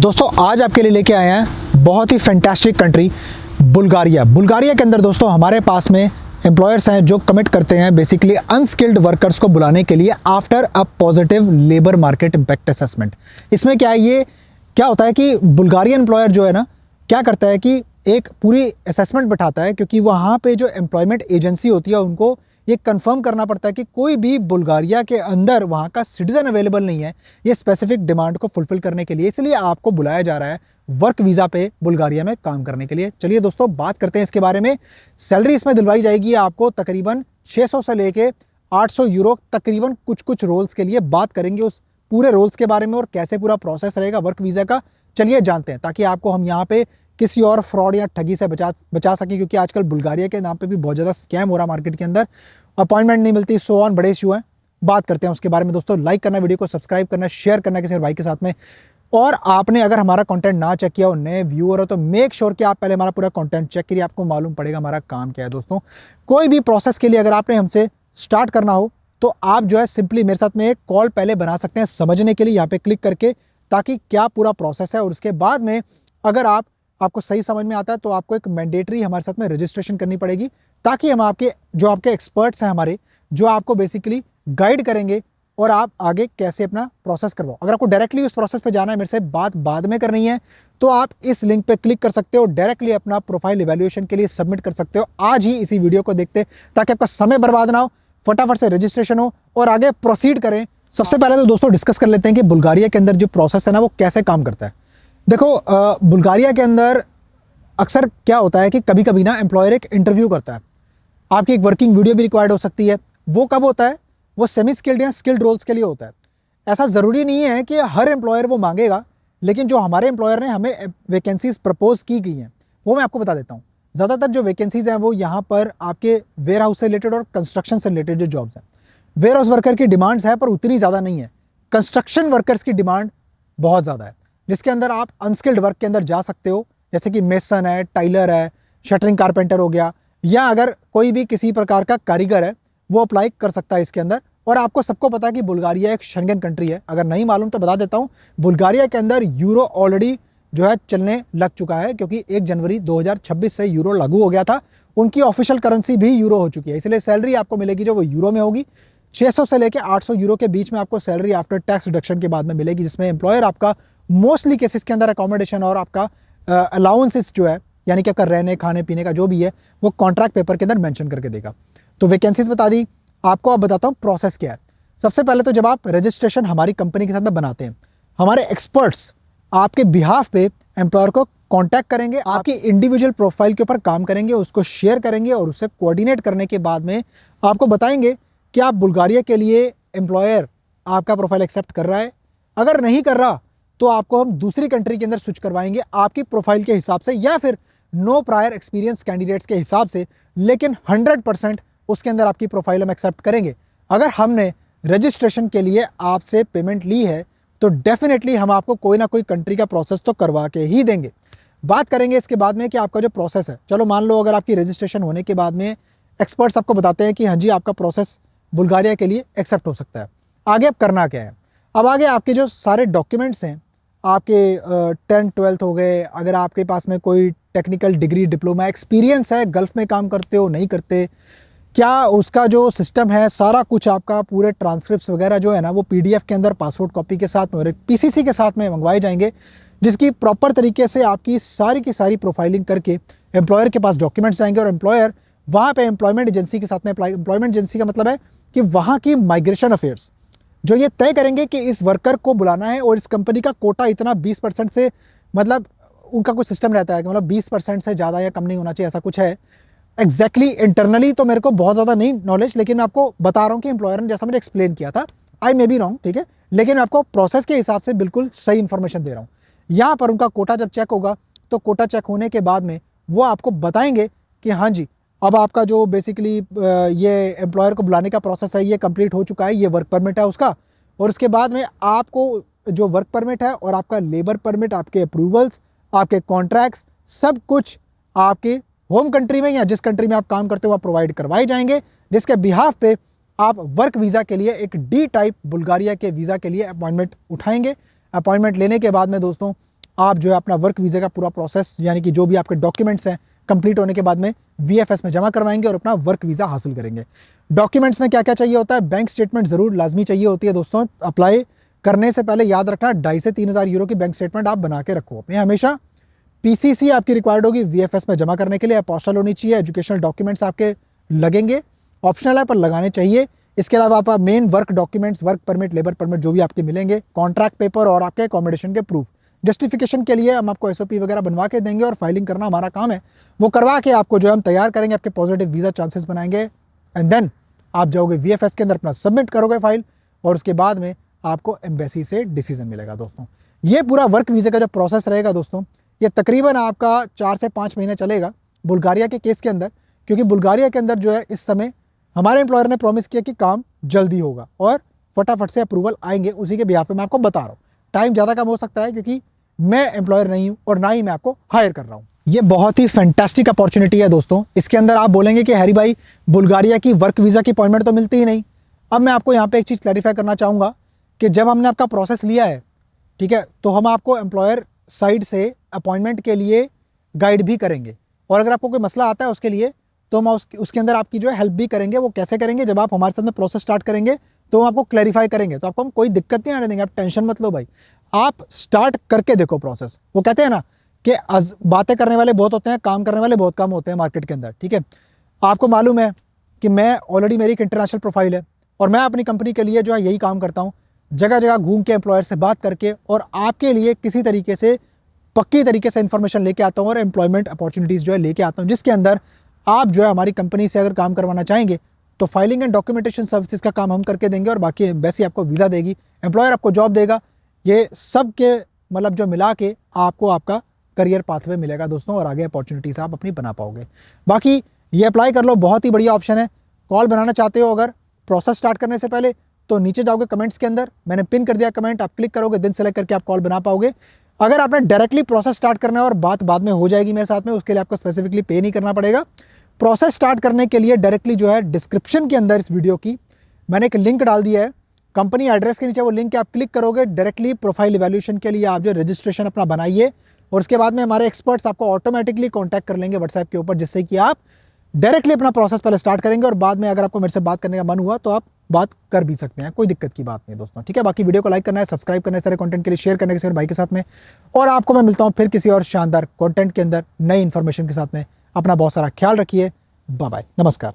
दोस्तों आज आपके लिए लेके आए हैं बहुत ही फैंटास्टिक कंट्री बुल्गारिया। बुल्गारिया के अंदर दोस्तों हमारे पास में एम्प्लॉयर्स हैं जो कमिट करते हैं बेसिकली अनस्किल्ड वर्कर्स को बुलाने के लिए after a positive labour market impact assessment. इसमें क्या है, ये क्या होता है कि बुल्गारियन एम्प्लॉयर जो है ना क्या करता है कि एक पूरी असेसमेंट बैठाता है, क्योंकि वहाँ पे जो एम्प्लॉयमेंट एजेंसी होती है उनको ये कंफर्म करना पड़ता है कि कोई भी बुल्गारिया के अंदर वहाँ का सिटीजन अवेलेबल नहीं है ये स्पेसिफिक डिमांड को फुलफिल करने के लिए। इसलिए आपको बुलाया जा रहा है वर्क वीज़ा पे बुल्गारिया में काम करने के लिए। चलिए दोस्तों बात करते हैं इसके बारे में। सैलरी इसमें दिलवाई जाएगी आपको तकरीबन 600 से लेके 800 यूरो तकरीबन। कुछ रोल्स के लिए बात करेंगे उस पूरे रोल्स के बारे में और कैसे पूरा प्रोसेस रहेगा वर्क वीज़ा का। चलिए जानते हैं ताकि आपको हम यहाँ पे किसी और फ्रॉड या ठगी से बचा सकें, क्योंकि आजकल बुल्गारिया के नाम पे भी बहुत ज़्यादा स्कैम हो रहा मार्केट के अंदर, अपॉइंटमेंट नहीं मिलती, सो ऑन, बड़े इशू हैं। बात करते हैं उसके बारे में। दोस्तों लाइक करना, वीडियो को सब्सक्राइब करना, शेयर करना किसी भाई के साथ में। और आपने अगर हमारा कंटेंट ना चेक किया हो, नए व्यूअर हो, तो मेक श्योर कि आप पहले हमारा पूरा कंटेंट चेक करिए, आपको मालूम पड़ेगा हमारा काम क्या है। दोस्तों कोई भी प्रोसेस के लिए अगर आपने हमसे स्टार्ट करना हो तो आप जो है सिंपली मेरे साथ में एक कॉल पहले बना सकते हैं समझने के लिए, यहाँ पे क्लिक करके, ताकि क्या पूरा प्रोसेस है। और उसके बाद में अगर आपको सही समझ में आता है तो आपको एक मैंडेटरी हमारे साथ में रजिस्ट्रेशन करनी पड़ेगी, ताकि हम आपके एक्सपर्ट्स हैं हमारे, जो आपको बेसिकली गाइड करेंगे और आप आगे कैसे अपना प्रोसेस करवाओ। अगर आपको डायरेक्टली उस प्रोसेस पे जाना है, मेरे से बात बाद में करनी है, तो आप इस लिंक पे क्लिक कर सकते हो, डायरेक्टली अपना प्रोफाइल इवैल्यूएशन के लिए सबमिट कर सकते हो आज ही इसी वीडियो को देखते, ताकि आपका समय बर्बाद ना हो, फटाफट से रजिस्ट्रेशन हो और आगे प्रोसीड करें। सबसे पहले तो दोस्तों डिस्कस कर लेते हैं कि बुल्गारिया के अंदर जो प्रोसेस है ना वो कैसे काम करता है। देखो बुल्गारिया के अंदर अक्सर क्या होता है कि कभी कभी ना एम्प्लॉयर एक इंटरव्यू करता है, आपकी एक वर्किंग वीडियो भी रिक्वायर्ड हो सकती है। वो कब होता है? वो सेमी स्किल्ड या स्किल्ड रोल्स के लिए होता है। ऐसा ज़रूरी नहीं है कि हर एम्प्लॉयर वो मांगेगा, लेकिन जो हमारे एम्प्लॉयर ने हमें वैकेंसीज़ प्रपोज की गई हैं वो मैं आपको बता देता हूँ। ज़्यादातर जो वैकेंसीज़ हैं वो यहाँ पर आपके वेयर हाउस से रिलेटेड और कंस्ट्रक्शन से रिलेटेड जो जॉब्स हैं। वेयर हाउस वर्कर की डिमांड्स है पर उतनी ज़्यादा नहीं है। कंस्ट्रक्शन वर्कर्स की डिमांड बहुत ज़्यादा है, जिसके अंदर आप अनस्किल्ड वर्क के अंदर जा सकते हो, जैसे कि मेसन है, टाइलर है, शटरिंग कारपेंटर हो गया, या अगर कोई भी किसी प्रकार का कारीगर है वो अप्लाई कर सकता है इसके अंदर। और आपको सबको पता है कि बुल्गारिया एक शेंगन कंट्री है, अगर नहीं मालूम तो बता देता हूँ। बुल्गारिया के अंदर यूरो ऑलरेडी जो है चलने लग चुका है, क्योंकि 1 जनवरी 2026 से यूरो लागू हो गया था। उनकी ऑफिशियल करेंसी भी यूरो हो चुकी है, इसलिए सैलरी आपको मिलेगी जो वो यूरो में होगी। 600 से लेकर 800 यूरो के बीच में आपको सैलरी आफ्टर टैक्स रिडक्शन के बाद में मिलेगी, जिसमें एम्प्लॉयर आपका मोस्टली केसेस के अंदर अकोमोडेशन और आपका अलाउंसेस जो है, यानी कि आपका रहने खाने पीने का जो भी है वो कॉन्ट्रैक्ट पेपर के अंदर मेंशन करके देगा। तो वैकेंसीज बता दी आपको। अब बताता हूँ प्रोसेस क्या है। सबसे पहले तो जब आप रजिस्ट्रेशन हमारी कंपनी के साथ में बनाते हैं, हमारे एक्सपर्ट्स आपके बिहाफ पे एम्प्लॉयर को कांटेक्ट करेंगे, आपकी इंडिविजुअल प्रोफाइल के ऊपर काम करेंगे, उसको शेयर करेंगे और उससे कोऑर्डिनेट करने के बाद में आपको बताएंगे कि आप बुल्गारिया के लिए एम्प्लॉयर आपका प्रोफाइल एक्सेप्ट कर रहा है। अगर नहीं कर रहा तो आपको हम दूसरी कंट्री के अंदर स्विच करवाएंगे आपकी प्रोफाइल के हिसाब से, या फिर नो प्रायर एक्सपीरियंस कैंडिडेट्स के हिसाब से, लेकिन 100% उसके अंदर आपकी प्रोफाइल हम एक्सेप्ट करेंगे। अगर हमने रजिस्ट्रेशन के लिए आपसे पेमेंट ली है तो डेफिनेटली हम आपको कोई ना कोई कंट्री का प्रोसेस तो करवा के ही देंगे। बात करेंगे इसके बाद में कि आपका जो प्रोसेस है, चलो मान लो अगर आपकी रजिस्ट्रेशन होने के बाद में एक्सपर्ट्स आपको बताते हैं कि हाँ जी आपका प्रोसेस बुल्गारिया के लिए एक्सेप्ट हो सकता है, आगे अब करना क्या है। अब आगे आपके जो सारे डॉक्यूमेंट्स हैं, आपके 10th 12th हो गए, अगर आपके पास में कोई टेक्निकल डिग्री डिप्लोमा एक्सपीरियंस है, गल्फ़ में काम करते हो नहीं करते, क्या उसका जो सिस्टम है, सारा कुछ आपका पूरे ट्रांसक्रिप्ट्स वगैरह जो है ना वो PDF के अंदर पासपोर्ट कॉपी के साथ में और PCC के साथ में मंगवाए जाएंगे, जिसकी प्रॉपर तरीके से आपकी सारी की सारी प्रोफाइलिंग करके एम्प्लॉयर के पास डॉक्यूमेंट्स जाएंगे और एम्प्लॉयर वहाँ पे एम्प्लॉयमेंट एजेंसी के साथ में एम्प्लॉयमेंट एजेंसी का मतलब है कि वहाँ की माइग्रेशन अफेयर्स जो ये तय करेंगे कि इस वर्कर को बुलाना है और इस कंपनी का कोटा इतना 20% से, मतलब उनका कुछ सिस्टम रहता है कि मतलब 20% से ज़्यादा या कम नहीं होना चाहिए, ऐसा कुछ है। एग्जैक्टली इंटरनली तो मेरे को बहुत ज़्यादा नहीं नॉलेज, लेकिन मैं आपको बता रहा हूँ कि एम्प्लॉयर ने जैसा मैंने एक्सप्लेन किया था, आई मे बी रॉन्ग, ठीक है, लेकिन आपको प्रोसेस के हिसाब से बिल्कुल सही इन्फॉर्मेशन दे रहा हूँ। यहाँ पर उनका कोटा जब चेक होगा तो कोटा चेक होने के बाद में वो आपको बताएंगे कि हाँ जी अब आपका जो बेसिकली ये एम्प्लॉयर को बुलाने का प्रोसेस है ये कंप्लीट हो चुका है, ये वर्क परमिट है उसका। और उसके बाद में आपको जो वर्क परमिट है और आपका लेबर परमिट, आपके अप्रूवल्स, आपके कॉन्ट्रैक्ट्स, सब कुछ आपके होम कंट्री में या जिस कंट्री में आप काम करते हो वहाँ प्रोवाइड करवाए जाएंगे, जिसके बिहाफ पे आप वर्क वीज़ा के लिए एक D टाइप बुल्गारिया के वीज़ा के लिए अपॉइंटमेंट उठाएंगे। अपॉइंटमेंट लेने के बाद में दोस्तों आप जो है अपना वर्क वीज़ा का पूरा प्रोसेस, यानी कि जो भी आपके डॉक्यूमेंट्स हैं, कंप्लीट होने के बाद में VFS में जमा करवाएंगे और अपना वर्क वीज़ा हासिल करेंगे। डॉक्यूमेंट्स में क्या क्या चाहिए होता है? बैंक स्टेटमेंट ज़रूर लाजमी चाहिए होती है दोस्तों। अप्लाई करने से पहले याद रखना 2,500 से 3,000 यूरो की बैंक स्टेटमेंट आप बना के रखो अपने। हमेशा PCC आपकी रिक्वायर्ड होगी VFS में जमा करने के लिए, अपोस्टल होनी चाहिए। एजुकेशनल डॉक्यूमेंट्स आपके लगेंगे, ऑप्शनल है पर लगाने चाहिए। इसके अलावा आप main work documents, work permit, labour permit जो भी आपके मिलेंगे, कॉन्ट्रैक्ट पेपर और आपके अकोमोडेशन के प्रूफ। जस्टिफिकेशन के लिए हम आपको SOP वगैरह बनवा के देंगे और फाइलिंग करना हमारा काम है। वो करवा के आपको जो हम तैयार करेंगे, आपके पॉजिटिव वीज़ा चांसेस बनाएंगे एंड देन आप जाओगे VFS के अंदर, अपना सबमिट करोगे फाइल और उसके बाद में आपको एम्बेसी से डिसीजन मिलेगा दोस्तों। ये पूरा वर्क वीज़े का जो प्रोसेस रहेगा दोस्तों, ये तकरीबन आपका 4 से 5 महीने चलेगा बुल्गारिया के केस के अंदर, क्योंकि बुल्गारिया के अंदर जो है इस समय हमारे एम्प्लॉयर ने प्रॉमिस किया कि काम जल्दी होगा और फटाफट से अप्रूवल आएंगे। उसी के बिहाफ पे मैं आपको बता रहा हूँ। टाइम ज़्यादा कम हो सकता है क्योंकि मैं एम्प्लॉयर नहीं हूँ और ना ही मैं आपको हायर कर रहा हूँ। ये बहुत ही फैंटास्टिक अपॉर्चुनिटी है दोस्तों। इसके अंदर आप बोलेंगे कि हैरी भाई बुल्गारिया की वर्क वीज़ा की अपॉइंटमेंट तो मिलती ही नहीं। अब मैं आपको यहाँ पे एक चीज़ क्लैरिफाई करना चाहूँगा कि जब हमने आपका प्रोसेस लिया है, ठीक है, तो हम आपको एम्प्लॉयर साइड से अपॉइंटमेंट के लिए गाइड भी करेंगे और अगर आपको कोई मसला आता है उसके लिए तो हम उसके अंदर आपकी जो है हेल्प भी करेंगे। वो कैसे करेंगे? जब आप हमारे साथ में प्रोसेस स्टार्ट करेंगे तो हम आपको क्लैरिफाई करेंगे, तो आपको हम कोई दिक्कत नहीं आने देंगे। आप टेंशन मत लो भाई, आप स्टार्ट करके देखो प्रोसेस। वो कहते हैं ना कि बातें करने वाले बहुत होते हैं, काम करने वाले बहुत कम होते हैं मार्केट के अंदर, ठीक है। आपको मालूम है कि मैं ऑलरेडी, मेरी एक इंटरनेशनल प्रोफाइल है और मैं अपनी कंपनी के लिए जो है यही काम करता हूँ, जगह जगह घूम के एम्प्लॉयर से बात करके और आपके लिए किसी तरीके से पक्की तरीके से इन्फॉर्मेशन लेके आता हूँ और एम्प्लॉयमेंट अपॉर्चुनिटीज़ जो है लेके आता हूँ, जिसके अंदर आप जो है हमारी कंपनी से अगर काम करवाना चाहेंगे तो फाइलिंग एंड डॉक्यूमेंटेशन सर्विसेज का काम हम करके देंगे और बाकी एम्बेसी आपको वीज़ा देगी, एम्प्लॉयर आपको जॉब देगा। ये सब के मतलब जो मिला के आपको आपका करियर पाथवे मिलेगा दोस्तों और आगे अपॉर्चुनिटीज़ आप अपनी बना पाओगे। बाकी ये अप्लाई कर लो, बहुत ही बढ़िया ऑप्शन है। कॉल बनाना चाहते हो अगर प्रोसेस स्टार्ट करने से पहले तो नीचे जाओगे कमेंट्स के अंदर, मैंने पिन कर दिया कमेंट, आप क्लिक करोगे, दिन सेलेक्ट करके आप कॉल बना पाओगे। अगर आपने डायरेक्टली प्रोसेस स्टार्ट करना है और बात बाद में हो जाएगी मेरे साथ में, उसके लिए आपको स्पेसिफिकली पे नहीं करना पड़ेगा। प्रोसेस स्टार्ट करने के लिए डायरेक्टली जो है डिस्क्रिप्शन के अंदर इस वीडियो की मैंने एक लिंक डाल दिया है, कंपनी एड्रेस के नीचे वो लिंक है, आप क्लिक करोगे डायरेक्टली प्रोफाइल इवैल्यूएशन के लिए आप जो रजिस्ट्रेशन अपना बनाइए और उसके बाद में हमारे एक्सपर्ट्स आपको ऑटोमेटिकली कॉन्टैक्ट कर लेंगे व्हाट्सएप के ऊपर, जिससे कि आप डायरेक्टली अपना प्रोसेस पहले स्टार्ट करेंगे और बाद में अगर आपको मेरे से बात करने का मन हुआ तो आप बात कर भी सकते हैं, कोई दिक्कत की बात नहीं दोस्तों, ठीक है। बाकी वीडियो को लाइक करना है, सब्सक्राइब करना है सारे कंटेंट के लिए, शेयर करने के साथ भाई के साथ में, और आपको मैं मिलता हूं फिर किसी और शानदार कंटेंट के अंदर नई इन्फॉर्मेशन के साथ में। अपना बहुत सारा ख्याल रखिए, बाय बाय, नमस्कार।